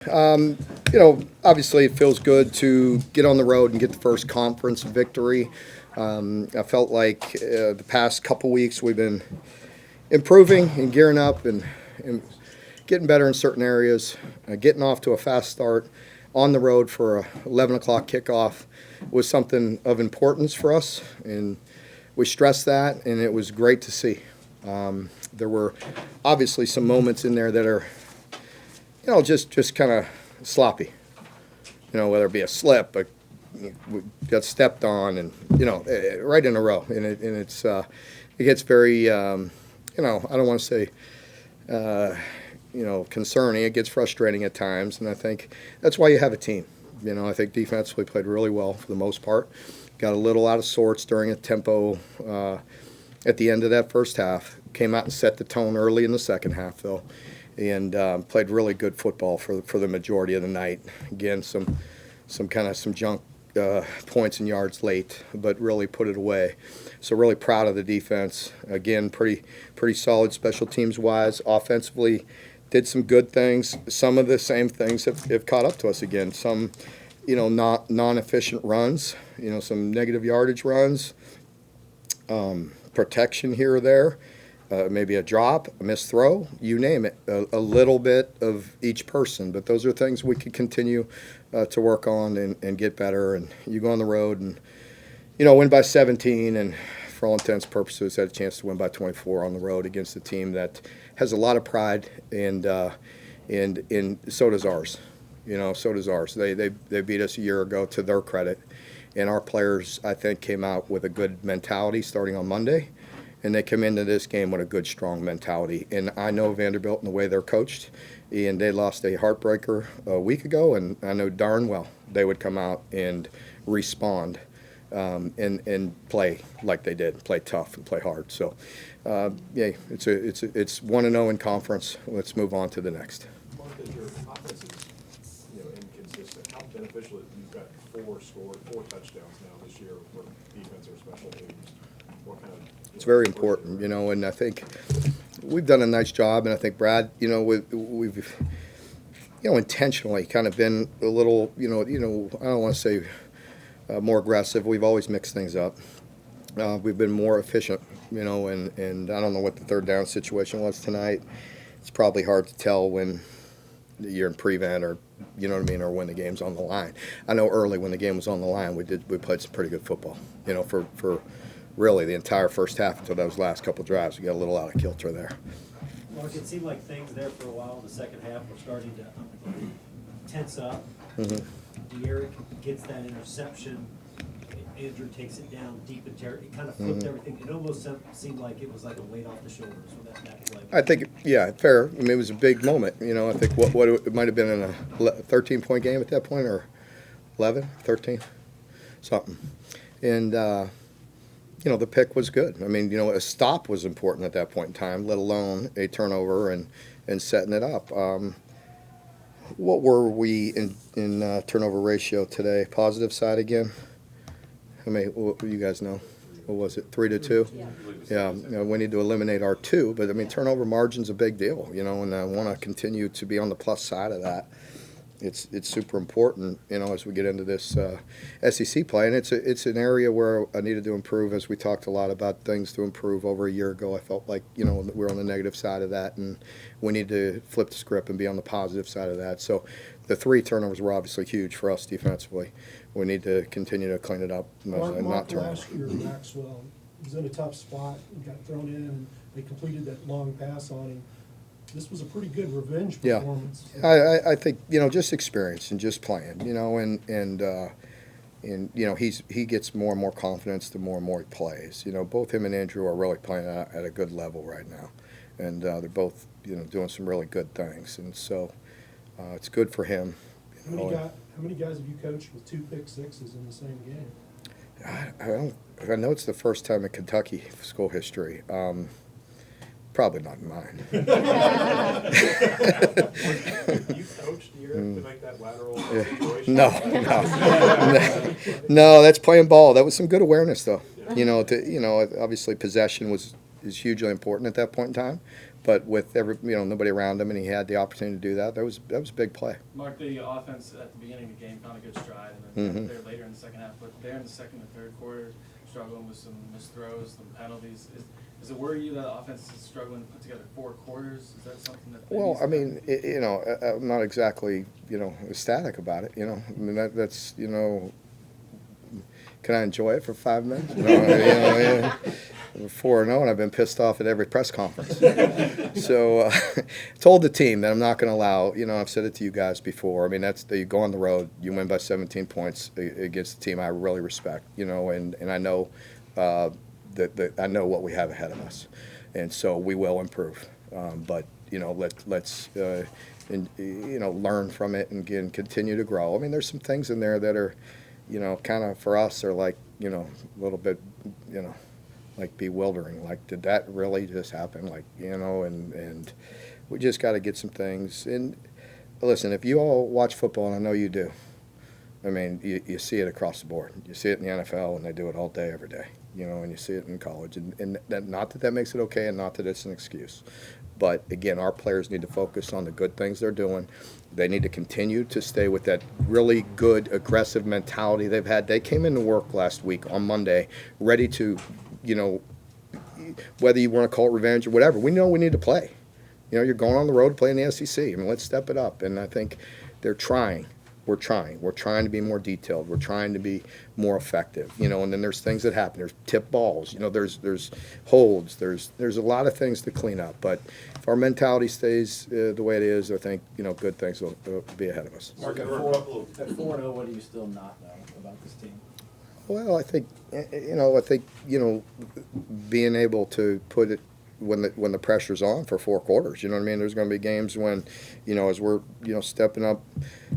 Obviously it feels good to get on the road and get the first conference victory. I felt like the past couple weeks we've been improving and gearing up and getting better in certain areas, getting off to a fast start on the road for a 11 o'clock kickoff was something of importance for us, and we stressed that, and it was great to see. There were obviously some moments in there that are, just kind of sloppy. Whether it be a slip, we got stepped on, and right in a row, and it gets very, I don't want to say, concerning. It gets frustrating at times, and I think that's why you have a team. I think defensively played really well for the most part. Got a little out of sorts during a tempo at the end of that first half. Came out and set the tone early in the second half, though, and played really good football for the majority of the night. Again, some junk points and yards late, but really put it away. So really proud of the defense. Again, pretty solid special teams wise. Offensively, did some good things. Some of the same things have caught up to us again. Some, not non-efficient runs. Some negative yardage runs. Protection here or there. Maybe a drop, a missed throw, you name it, a little bit of each person. But those are things we could continue to work on and get better. And you go on the road and, win by 17, and for all intents and purposes had a chance to win by 24 on the road against a team that has a lot of pride, and so does ours. So does ours. They beat us a year ago, to their credit. And our players, I think, came out with a good mentality starting on Monday. And they come into this game with a good, strong mentality. And I know Vanderbilt and the way they're coached, and they lost a heartbreaker a week ago, and I know darn well they would come out and respond and play like they did, play tough and play hard. So, it's 1-0 in conference. Let's move on to the next. Mark, as your offense is inconsistent, how beneficial is you've got four touchdowns now this year for defense or special teams? What kind of It's very important, and I think we've done a nice job, and I think Brad, we've intentionally kind of been a little, I don't want to say more aggressive. We've always mixed things up. We've been more efficient, and I don't know what the third down situation was tonight. It's probably hard to tell when you're in prevent, or or when the game's on the line. I know early when the game was on the line, we played some pretty good football, for really the entire first half until those last couple drives. We got a little out of kilter there. Mark, it seemed like things there for a while in the second half were starting to tense up. Mm-hmm. De'Eric gets that interception. Andrew takes it down deep in territory. It kind of flipped everything. It almost seemed like it was like a weight off the shoulders with that play. I think, fair. I mean, it was a big moment. I think what it might have been in a 13-point game at that point, or 11, 13, something. And the pick was good. I mean, a stop was important at that point in time, let alone a turnover and setting it up. What were we in turnover ratio today? Positive side again? You guys know? What was it, 3-2? Yeah. We need to eliminate our 2, but, turnover margin's a big deal, and I want to continue to be on the plus side of that. It's super important, as we get into this SEC play, and it's an area where I needed to improve. As we talked a lot about things to improve over a year ago, I felt like we're on the negative side of that, and we need to flip the script and be on the positive side of that. So the 3 turnovers were obviously huge for us defensively. We need to continue to clean it up and not turn. Last year, Maxwell was in a tough spot and got thrown in, and they completed that long pass on him. This was a pretty good revenge performance. Yeah, I think just experience and just playing, and he gets more and more confidence the more and more he plays. Both him and Andrew are really playing at a good level right now, and they're both doing some really good things, and so it's good for him. How many guys have you coached with 2 pick sixes in the same game? I know it's the first time in Kentucky school history. Probably not mine. You coached De'Eric to make that lateral situation? No, that's playing ball. That was some good awareness, though. Obviously possession is hugely important at that point in time, but with nobody around him, and he had the opportunity to do that. That was a big play. Mark, the offense at the beginning of the game found a good stride, and then Mhm. there later in the second half, but there in the second and third quarter, struggling with some missed throws, some penalties. Does it worry you that the offense is struggling to put together 4 quarters? Is that something that? Well, needs I to mean, happen? I'm not exactly, ecstatic about it, I mean, that's, can I enjoy it for 5 minutes? 4-0, and I've been pissed off at every press conference. So, told the team that I'm not going to allow, I've said it to you guys before. I mean, you go on the road, you win by 17 points against a team I really respect, and I know that I know what we have ahead of us. And so we will improve. But, let's learn from it and again, continue to grow. I mean, there's some things in there that are, kind of for us are like, a little bit, like bewildering. Like, did that really just happen? Like, and we just got to get some things. And listen, if you all watch football, and I know you do, I mean, you see it across the board. You see it in the NFL, and they do it all day, every day. And you see it in college. And not that makes it okay, and not that it's an excuse. But again, our players need to focus on the good things they're doing. They need to continue to stay with that really good, aggressive mentality they've had. They came into work last week on Monday ready to, whether you want to call it revenge or whatever, we know we need to play. You're going on the road to play in the SEC. I mean, let's step it up. And I think they're trying. We're trying. We're trying to be more detailed. We're trying to be more effective. And then there's things that happen. There's tip balls. There's holds. There's a lot of things to clean up. But if our mentality stays the way it is, I think good things will be ahead of us. Mark, at 4-0, what do you still not know about this team? Well, I think being able to put it when the pressure's on for 4 quarters. You know what I mean? There's going to be games when, as we're stepping up,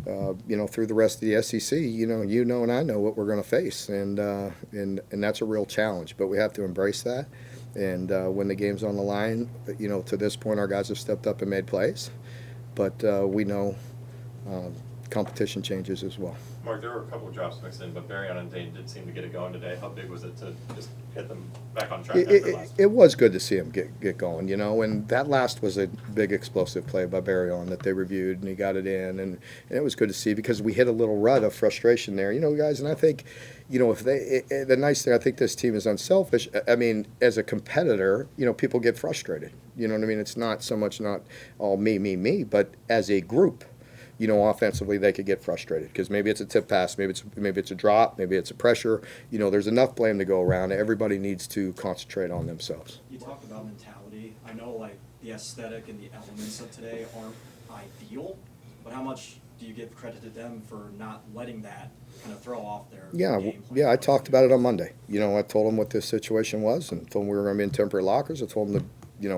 through the rest of the SEC. And I know what we're going to face, and that's a real challenge. But we have to embrace that. And when the game's on the line, to this point, our guys have stepped up and made plays. But we know competition changes as well. Mark, there were a couple of drops mixed in, but Barry and Dane did seem to get it going today. How big was it to just get them back on track after last? It was good to see him get going, and that last was a big explosive play by Barry on that they reviewed, and he got it in, and it was good to see because we hit a little rut of frustration there, guys, and I think, if the nice thing, I think this team is unselfish. I mean, as a competitor, people get frustrated, you know what I mean? It's not so much not all me, but as a group, offensively they could get frustrated because maybe it's a tip pass, maybe it's a drop, maybe it's a pressure. There's enough blame to go around. Everybody needs to concentrate on themselves. You talked about mentality. I know like the aesthetic and the elements of today aren't ideal, but how much do you give credit to them for not letting that kind of throw off their game plan? Yeah, I talked about it on Monday. I told them what this situation was and told them we were going to be in temporary lockers. I told them that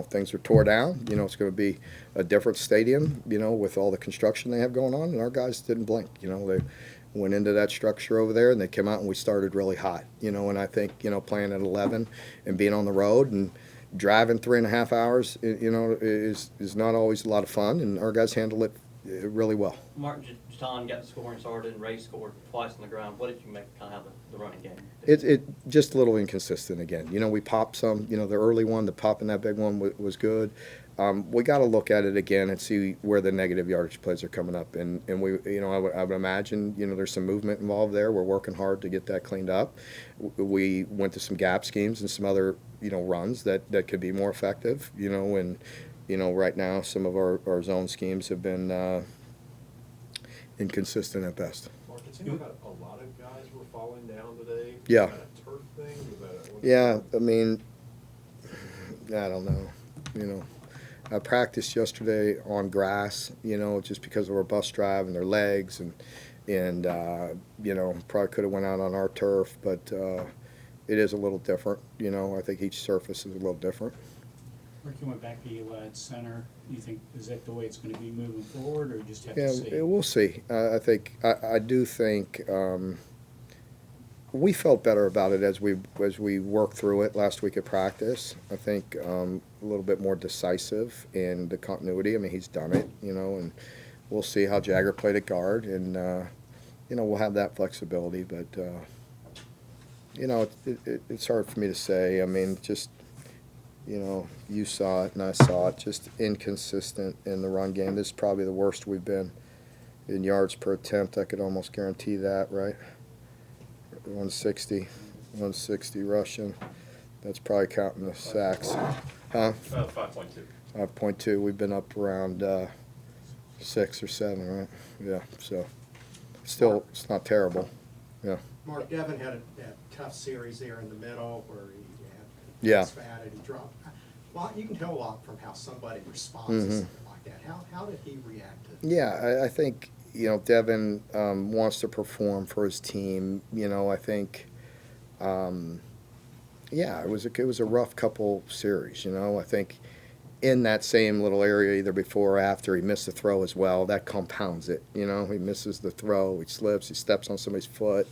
things are tore down. It's going to be a different stadium, with all the construction they have going on. And our guys didn't blink. They went into that structure over there and they came out and we started really hot. And I think, playing at 11 and being on the road and driving 3.5 hours, is not always a lot of fun. And our guys handled it really well. Mark John got the scoring started and Ray scored twice on the ground. What did you make kind of how the running game? It just a little inconsistent again. We popped some. The early one, the popping that big one was good. We got to look at it again and see where the negative yardage plays are coming up. And we, I would imagine, there's some movement involved there. We're working hard to get that cleaned up. We went to some gap schemes and some other, runs that could be more effective. And right now some of our zone schemes have been inconsistent at best. Mark, it seemed like a lot of guys were falling down today. Yeah. Was that a turf thing? Yeah, I mean, I don't know. I practiced yesterday on grass, just because of our bus drive and their legs, and probably could have went out on our turf, but it is a little different. I think each surface is a little different. Rick, you went back to you at center. You think, is that the way it's going to be moving forward, or you just have Yeah, to see? we'll see. I do think we felt better about it as we worked through it last week at practice. I think a little bit more decisive in the continuity. I mean, he's done it, and we'll see how Jagger played at guard, and we'll have that flexibility. But it's hard for me to say. I mean, just you know, you saw it and I saw it, just inconsistent in the run game. This is probably the worst we've been in yards per attempt. I could almost guarantee that, right? 160 rushing. That's probably counting the sacks. Huh? 5.2. 5.2. We've been up around 6 or 7, right? Yeah, so still, it's not terrible. Yeah. Mark, Devin had that tough series there in the middle where he had Yeah. fat and he dropped. Well, you can tell a lot from how somebody responds to something like that. How did he react to it? Yeah, I think, you know, Devin wants to perform for his team. You know, I think, yeah, it was a rough couple series. You know, I think in that same little area, either before or after, he missed the throw as well. That compounds it. You know, he misses the throw, he slips, he steps on somebody's foot.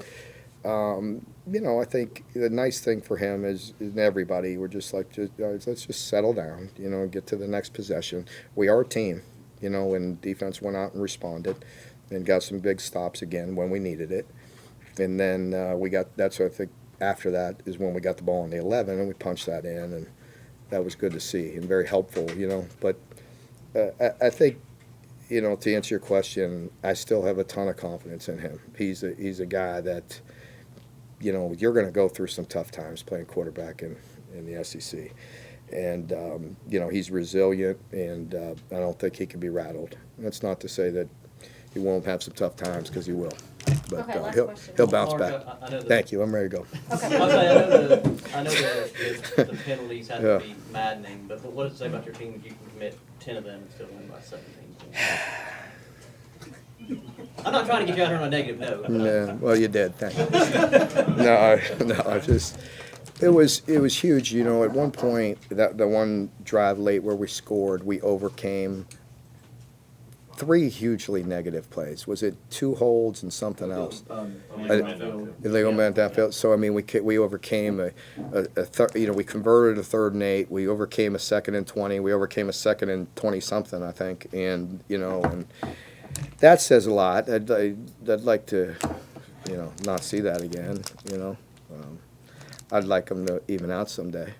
You know, I think the nice thing for him is everybody, we're just like, let's just settle down, you know, and get to the next possession. We are a team, you know, and defense went out and responded and got some big stops again when we needed it. And then that's what I think after that is when we got the ball in the 11 and we punched that in, and that was good to see and very helpful, you know. But I think, you know, to answer your question, I still have a ton of confidence in him. He's a guy that, you know, you're going to go through some tough times playing quarterback in the SEC. And, you know, he's resilient, and I don't think he can be rattled. That's not to say that he won't have some tough times, because he will. But Okay, last he'll question. bounce Mark, back. I know that- Thank you. I'm ready to go. Okay. I know the penalties have Yeah. to be maddening, but what does it say about your team if you can commit 10 of them and still win by 17? I'm not trying to get you out here on a negative note. Yeah, well, you did. Thank you. No, it was huge. You know, at one point, that the one drive late where we scored, we overcame 3 hugely negative plays. Was it 2 holds and something else? Illegal man downfield. So I mean, we overcame you know, we converted a 3rd and 8. We overcame a 2nd and 20. We overcame a 2nd and 20 something, I think. And you know, and that says a lot. I'd like to, you know, not see that again. You know, I'd like them to even out someday.